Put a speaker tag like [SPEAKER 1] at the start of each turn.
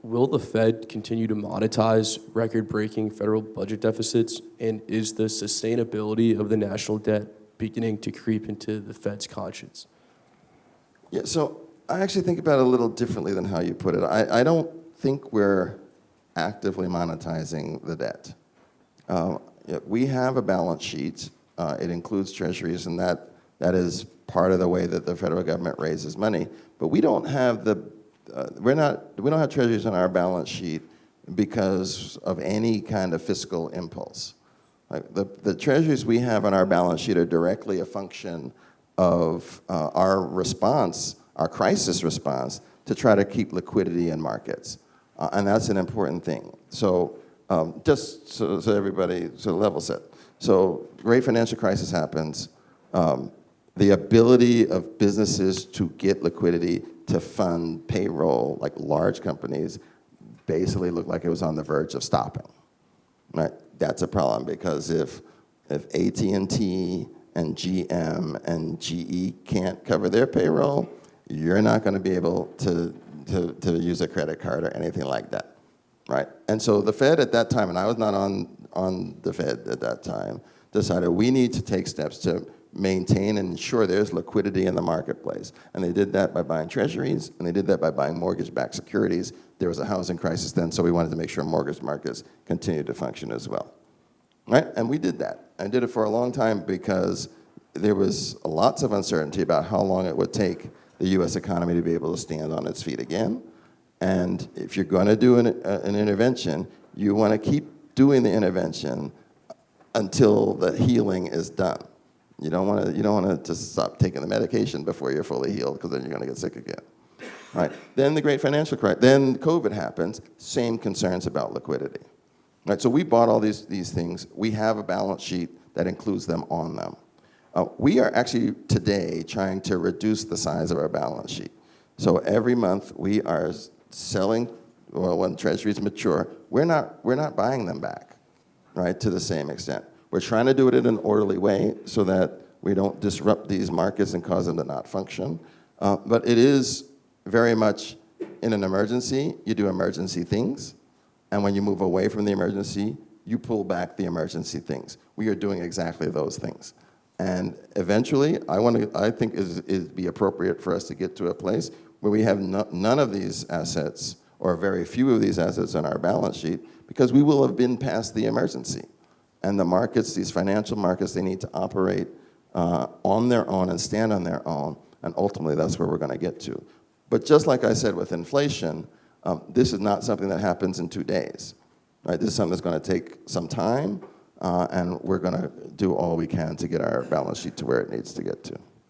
[SPEAKER 1] will the Fed continue to monetize record-breaking federal budget deficits? And is the sustainability of the national debt beginning to creep into the Fed's conscience?
[SPEAKER 2] Yeah, so I actually think about it a little differently than how you put it. I don't think we're actively monetizing the debt. We have a balance sheet. It includes treasuries, and that is part of the way that the federal government raises money. But we don't have we don't have treasuries on our balance sheet because of any kind of fiscal impulse. Like the treasuries we have on our balance sheet are directly a function of our response, our crisis response, to try to keep liquidity in markets. And that's an important thing. So just so everybody level set. So great financial crisis happens. The ability of businesses to get liquidity to fund payroll, like large companies, basically looked like it was on the verge of stopping. Right? That's a problem because if AT&T and GM and GE can't cover their payroll, you're not going to be able to use a credit card or anything like that, right? And so the Fed at that time, and I was not on the Fed at that time, decided we need to take steps to maintain and ensure there's liquidity in the marketplace. And they did that by buying treasuries, and they did that by buying mortgage-backed securities. There was a housing crisis then, so we wanted to make sure mortgage markets continued to function as well, right? And we did that. I did it for a long time because there was lots of uncertainty about how long it would take the U.S. economy to be able to stand on its feet again. And if you're going to do an intervention, you want to keep doing the intervention until the healing is done. You don't want to just stop taking the medication before you're fully healed, because then you're going to get sick again. Right? Then the great financial crisis. Then COVID happens. Same concerns about liquidity. Right? So we bought all these things. We have a balance sheet that includes them on them. We are actually today trying to reduce the size of our balance sheet. So every month we are selling, well, when treasuries mature, we're not buying them back, right, to the same extent. We're trying to do it in an orderly way so that we don't disrupt these markets and cause them to not function. But it is very much in an emergency, you do emergency things. And when you move away from the emergency, you pull back the emergency things. We are doing exactly those things. And eventually, I think it'd be appropriate for us to get to a place where we have none of these assets, or very few of these assets on our balance sheet, because we will have been past the emergency. And the markets, these financial markets, they need to operate on their own and stand on their own, and ultimately that's where we're going to get to. But just like I said with inflation, this is not something that happens in 2 days. Right? This is something that's going to take some time, and we're going to do all we can to get our balance sheet to where it needs to get to.